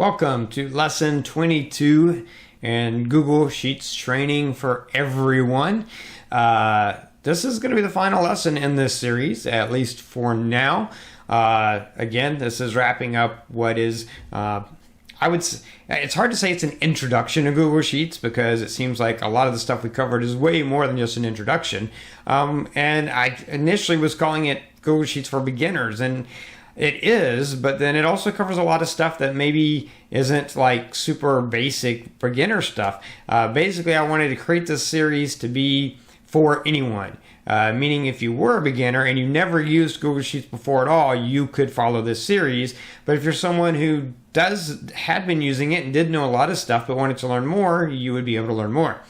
Welcome to lesson 22 in Google Sheets training for everyone. This is going to be the final lesson in this series, at least for now. Again, this is wrapping up what is, it's hard to say it's an introduction to Google Sheets because it seems like a lot of the stuff we covered is way more than just an introduction. And I initially was calling it Google Sheets for beginners, and it is, but then it also covers a lot of stuff that maybe isn't like super basic beginner stuff. Basically, I wanted to create this series to be for anyone. Meaning if you were a beginner and you never used Google Sheets before at all, you could follow this series. But if you're someone who had been using it and did know a lot of stuff but wanted to learn more, you would be able to learn more.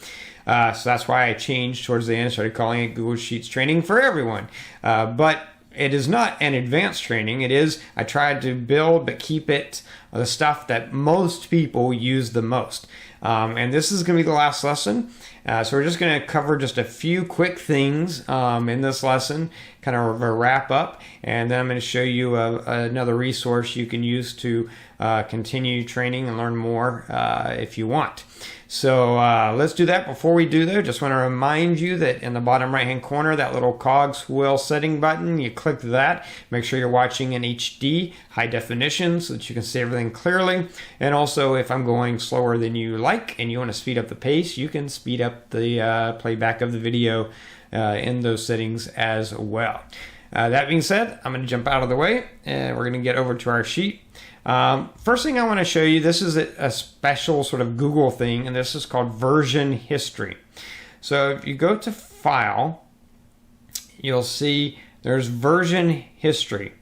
So that's why I changed towards the end and started calling it Google Sheets Training for Everyone. But it is not an advanced training. It is, I tried to build but keep it the stuff that most people use the most. And this is going to be the last lesson. So we're just going to cover just a few quick things in this lesson, kind of a wrap up, and then I'm going to show you another resource you can use to continue training and learn more if you want. So let's do that. Before we do though, just want to remind you that in the bottom right hand corner, that little cogs wheel setting button, you click that. Make sure you're watching in HD, high definition, so that you can see everything clearly. And also, if I'm going slower than you like and you want to speed up the pace, you can speed up the playback of the video in those settings as well. That being said, I'm going to jump out of the way and we're going to get over to our sheet. First thing I want to show you, this is a special sort of Google thing, and this is called version history. So if you go to File, you'll see there's version history.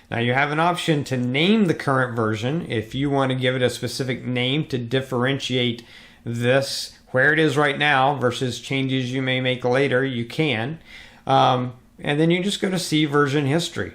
Now you have an option to name the current version if you want to give it a specific name to differentiate this where it is right now versus changes you may make later. You can. And then you just go to See Version History.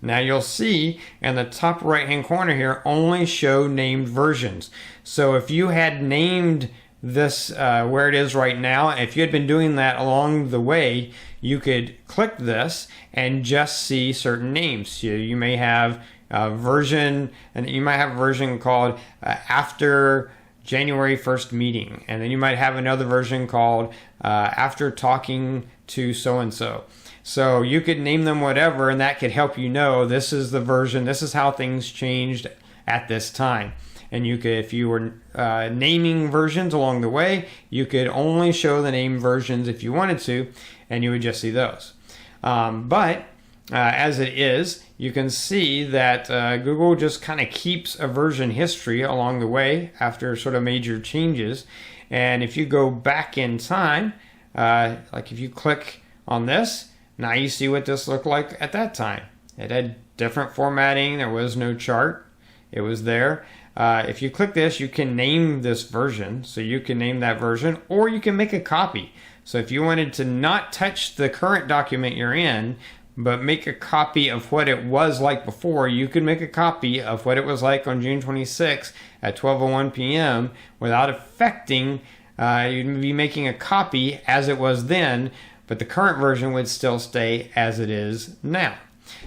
Now you'll see in the top right hand corner here only show named versions. So if you had named this where it is right now, if you had been doing that along the way, you could click this and just see certain names. So you may have a version, and you might have a version called after January 1st meeting, and then you might have another version called after talking to so-and-so. So you could name them whatever, and that could help you know this is the version, this is how things changed at this time. And you could, if you were naming versions along the way, you could only show the named versions if you wanted to, and you would just see those. But as it is, you can see that Google just kind of keeps a version history along the way after sort of major changes. And if you go back in time, like if you click on this, now you see what this looked like at that time. It had different formatting. There was no chart. It was there. If you click this, you can name this version. So you can name that version, or you can make a copy. So if you wanted to not touch the current document you're in, but make a copy of what it was like before, you could make a copy of what it was like on June 26 at 12:01 p.m. without affecting, you'd be making a copy as it was then, but the current version would still stay as it is now.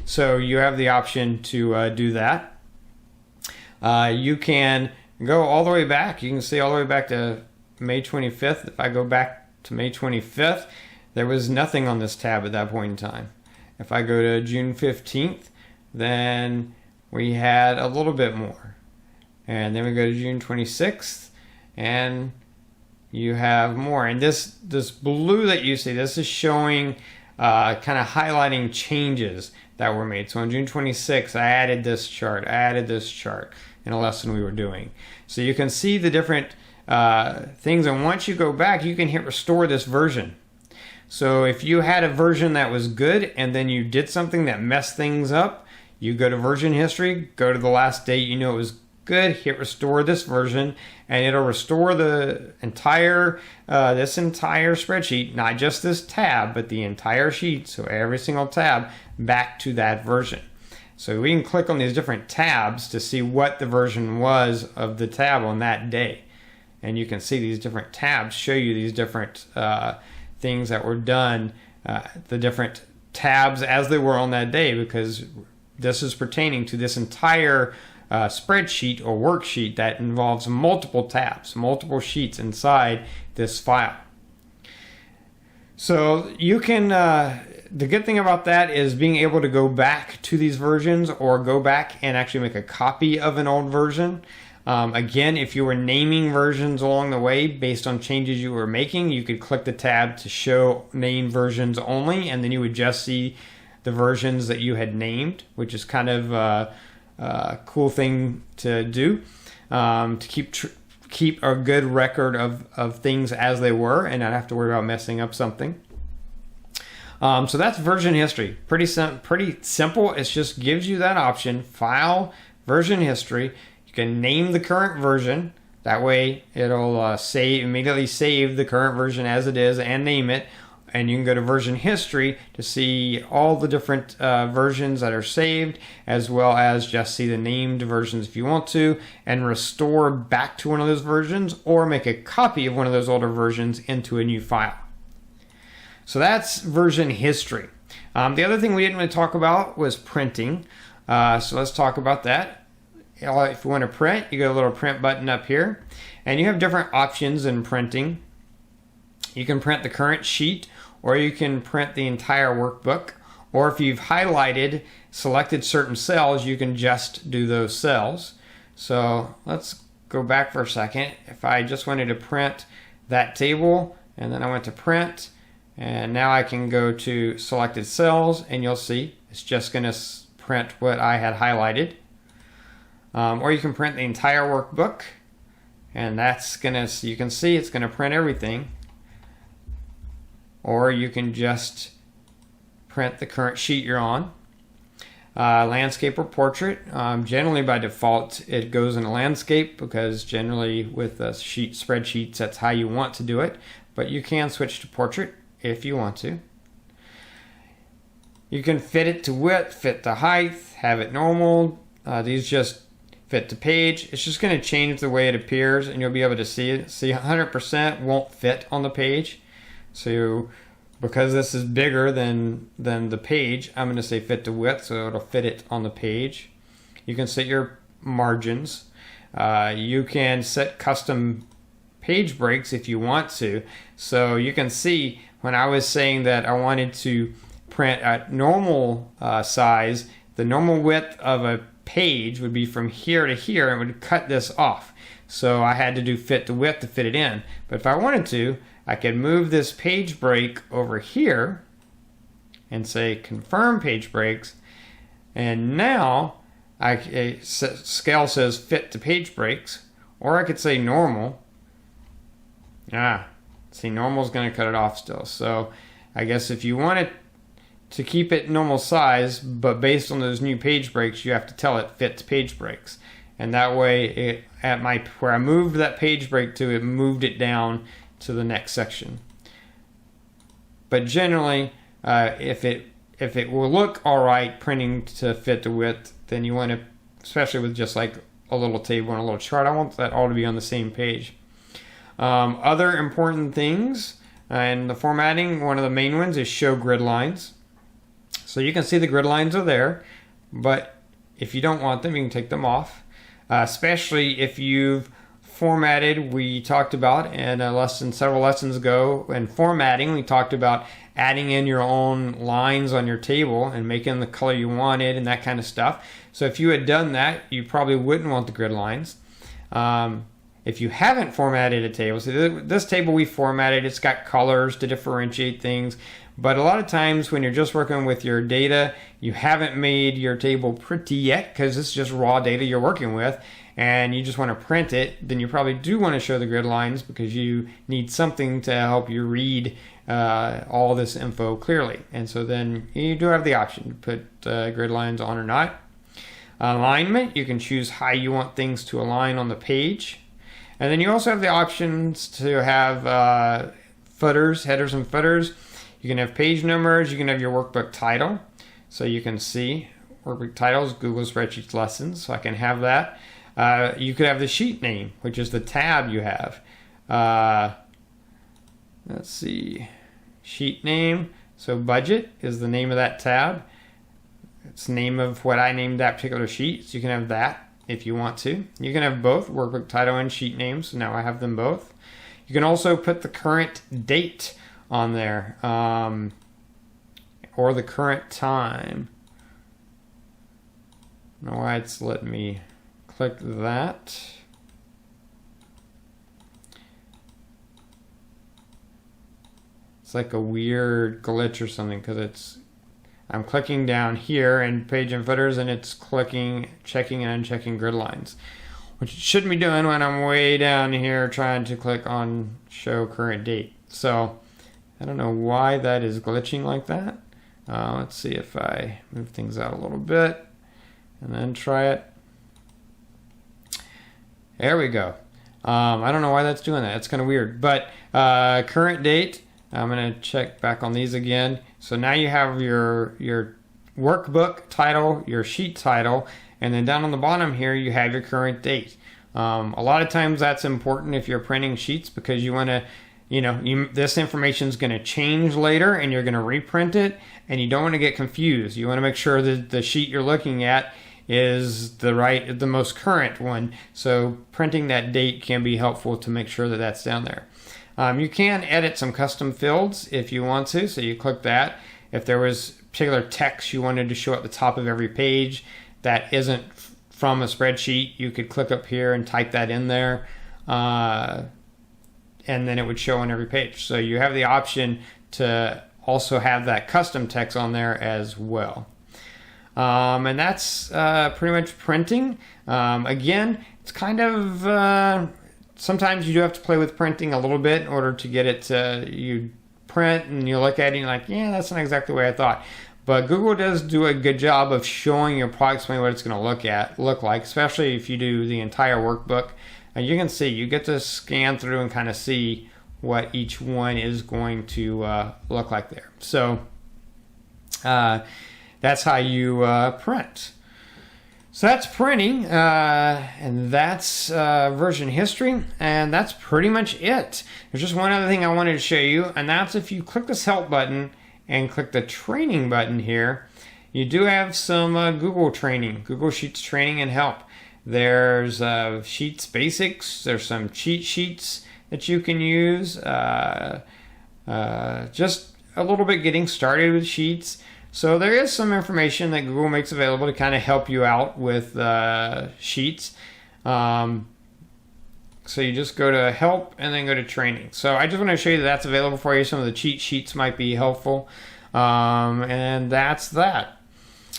So you have the option to do that. You can go all the way back. You can see all the way back to May 25th. If I go back to May 25th, there was nothing on this tab at that point in time. If I go to June 15th, then we had a little bit more. And then we go to June 26th, and you have more. And this blue that you see, this is showing, kind of highlighting changes that were made. So on June 26th, I added this chart, in a lesson we were doing. So you can see the different things, and once you go back, you can hit restore this version. So if you had a version that was good and then you did something that messed things up, you go to version history, go to the last date you know it was good, hit restore this version, and it'll restore the entire this entire spreadsheet, not just this tab, but the entire sheet, so every single tab, back to that version. So we can click on these different tabs to see what the version was of the tab on that day. And you can see these different tabs show you these different things that were done, the different tabs as they were on that day, because this is pertaining to this entire spreadsheet or worksheet that involves multiple tabs, multiple sheets inside this file. So you can, the good thing about that is being able to go back to these versions or go back and actually make a copy of an old version. Again, if you were naming versions along the way based on changes you were making, you could click the tab to show named versions only, and then you would just see the versions that you had named, which is kind of a cool thing to do, to keep a good record of things as they were and not have to worry about messing up something. So that's version history. Pretty simple. It just gives you that option, File, Version History. You can name the current version. That way it'll immediately save the current version as it is and name it. And you can go to Version History to see all the different versions that are saved, as well as just see the named versions if you want to, and restore back to one of those versions or make a copy of one of those older versions into a new file. So that's version history. The other thing we didn't really talk about was printing. So let's talk about that. If you want to print, you get a little print button up here, and you have different options in printing. You can print the current sheet, or you can print the entire workbook, or if you've selected certain cells, you can just do those cells. So let's go back for a second. If I just wanted to print that table, and then I went to print, and now I can go to selected cells, and you'll see it's just going to print what I had highlighted. Or you can print the entire workbook, and that's going to, you can see it's going to print everything. Or you can just print the current sheet you're on. Landscape or portrait. Generally by default it goes in a landscape, because generally with spreadsheets that's how you want to do it, but you can switch to portrait if you want to. You can fit it to width, fit to height, have it normal. These just fit to page. It's just going to change the way it appears, and you'll be able to see it. See, 100% won't fit on the page. So because this is bigger than the page, I'm going to say fit to width, so it'll fit it on the page. You can set your margins. You can set custom page breaks if you want to. So you can see when I was saying that I wanted to print at normal size, the normal width of a page would be from here to here, and it would cut this off. So I had to do fit to width to fit it in. But if I wanted to, I could move this page break over here and say confirm page breaks, and now scale says fit to page breaks, or I could say normal. See, normal is going to cut it off still. So I guess if you want it to keep it normal size, but based on those new page breaks, you have to tell it fit to page breaks, and that way where I moved that page break to, it moved it down to the next section. But generally, if it will look all right printing to fit the width, then you want to, especially with just like a little table and a little chart, I want that all to be on the same page. Other important things in the formatting, one of the main ones is show grid lines. So you can see the grid lines are there, but if you don't want them, you can take them off. Especially if you've formatted, we talked about in a lesson several lessons ago, in formatting we talked about adding in your own lines on your table and making the color you wanted and that kind of stuff. So if you had done that, you probably wouldn't want the grid lines. If you haven't formatted a table, so this table we formatted, it's got colors to differentiate things, but a lot of times when you're just working with your data, you haven't made your table pretty yet because it's just raw data you're working with, and you just want to print it, then you probably do want to show the grid lines because you need something to help you read all this info clearly. And so then you do have the option to put grid lines on or not. Alignment, you can choose how you want things to align on the page. And then you also have the options to have footers, headers and footers. You can have page numbers, you can have your workbook title. So you can see workbook titles, Google Spreadsheets lessons, so I can have that. You could have the sheet name, which is the tab you have. Let's see, sheet name. So budget is the name of that tab. It's the name of what I named that particular sheet, so you can have that if you want to. You can have both, workbook title and sheet names. So now I have them both. You can also put the current date on there, or the current time. I don't know why it's letting me click that. It's like a weird glitch or something, because I'm clicking down here in page and footers, and it's checking and unchecking grid lines, which it shouldn't be doing when I'm way down here trying to click on show current date. So I don't know why that is glitching like that. Let's see if I move things out a little bit and then try it. There we go. I don't know why that's doing that. It's kind of weird. But current date, I'm going to check back on these again. So now you have your workbook title, your sheet title, and then down on the bottom here you have your current date. A lot of times that's important if you're printing sheets, because you want to, this information is going to change later and you're going to reprint it, and you don't want to get confused. You want to make sure that the sheet you're looking at is the most current one. So printing that date can be helpful to make sure that that's down there. You can edit some custom fields if you want to, so you click that. If there was particular text you wanted to show at the top of every page that isn't from a spreadsheet, you could click up here and type that in there, and then it would show on every page. So you have the option to also have that custom text on there as well. And that's pretty much printing. Again, it's kind of... sometimes you do have to play with printing a little bit in order to get it to, you print and you look at it and you're like, yeah, that's not exactly the way I thought. But Google does do a good job of showing your product what it's going to look like, especially if you do the entire workbook. And you can see, you get to scan through and kind of see what each one is going to look like there. So that's how you print. So that's printing, and that's version history, and that's pretty much it. There's just one other thing I wanted to show you, and that's if you click this help button and click the training button here, you do have some Google training, Google Sheets training and help. There's Sheets Basics, there's some cheat sheets that you can use, just a little bit getting started with Sheets. So there is some information that Google makes available to kind of help you out with Sheets. So you just go to help and then go to training. So I just want to show you that that's available for you. Some of the cheat sheets might be helpful. And that's that.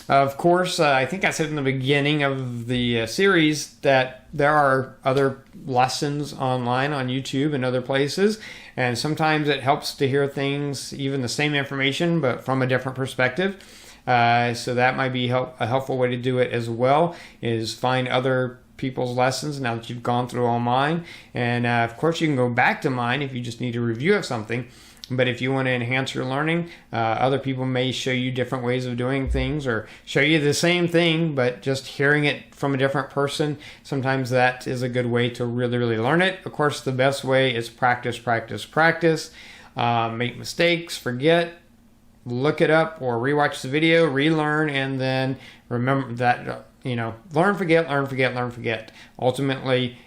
Of course, I think I said in the beginning of the series that there are other lessons online on YouTube and other places, and sometimes it helps to hear things, even the same information, but from a different perspective. So that might be a helpful way to do it as well, is find other people's lessons now that you've gone through all mine. And of course, you can go back to mine if you just need a review of something. But if you want to enhance your learning, other people may show you different ways of doing things, or show you the same thing, but just hearing it from a different person. Sometimes that is a good way to really, really learn it. Of course, the best way is practice, practice, practice. Make mistakes, forget, look it up, or rewatch the video, relearn, and then remember that, learn, forget, learn, forget, learn, forget. Ultimately,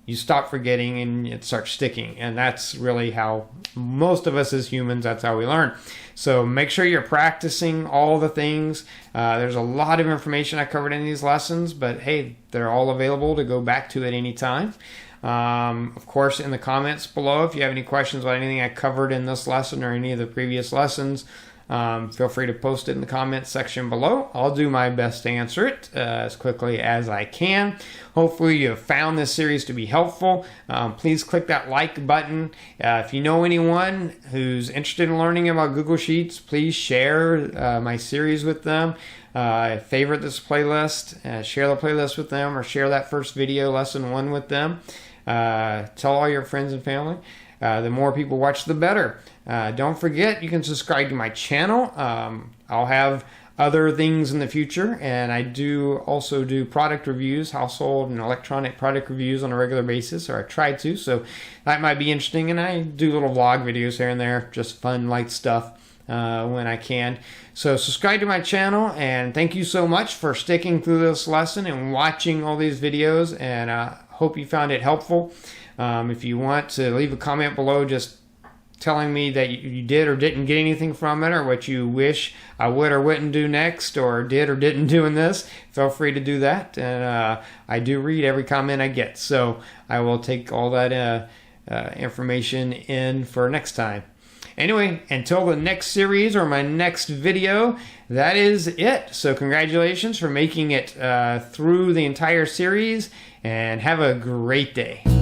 you stop forgetting and it starts sticking. And that's really how most of us as humans, that's how we learn. So make sure you're practicing all the things. There's a lot of information I covered in these lessons, but hey, they're all available to go back to at any time. Of course, in the comments below, if you have any questions about anything I covered in this lesson or any of the previous lessons, feel free to post it in the comments section below. I'll do my best to answer it as quickly as I can. Hopefully you have found this series to be helpful. Please click that like button. If you know anyone who's interested in learning about Google Sheets, please share my series with them. Favorite this playlist, share the playlist with them, or share that first video, lesson 1, with them. Tell all your friends and family. The more people watch, the better. Don't forget, you can subscribe to my channel. I'll have other things in the future, and I do also do product reviews, household and electronic product reviews on a regular basis, or I try to, so that might be interesting. And I do little vlog videos here and there, just fun, light stuff. when I can. So subscribe to my channel, and thank you so much for sticking through this lesson and watching all these videos, and I hope you found it helpful. If you want to leave a comment below just telling me that you did or didn't get anything from it, or what you wish I would or wouldn't do next, or did or didn't do in this, feel free to do that. And I do read every comment I get, so I will take all that information in for next time. Anyway, until the next series or my next video, that is it. So congratulations for making it through the entire series, and have a great day.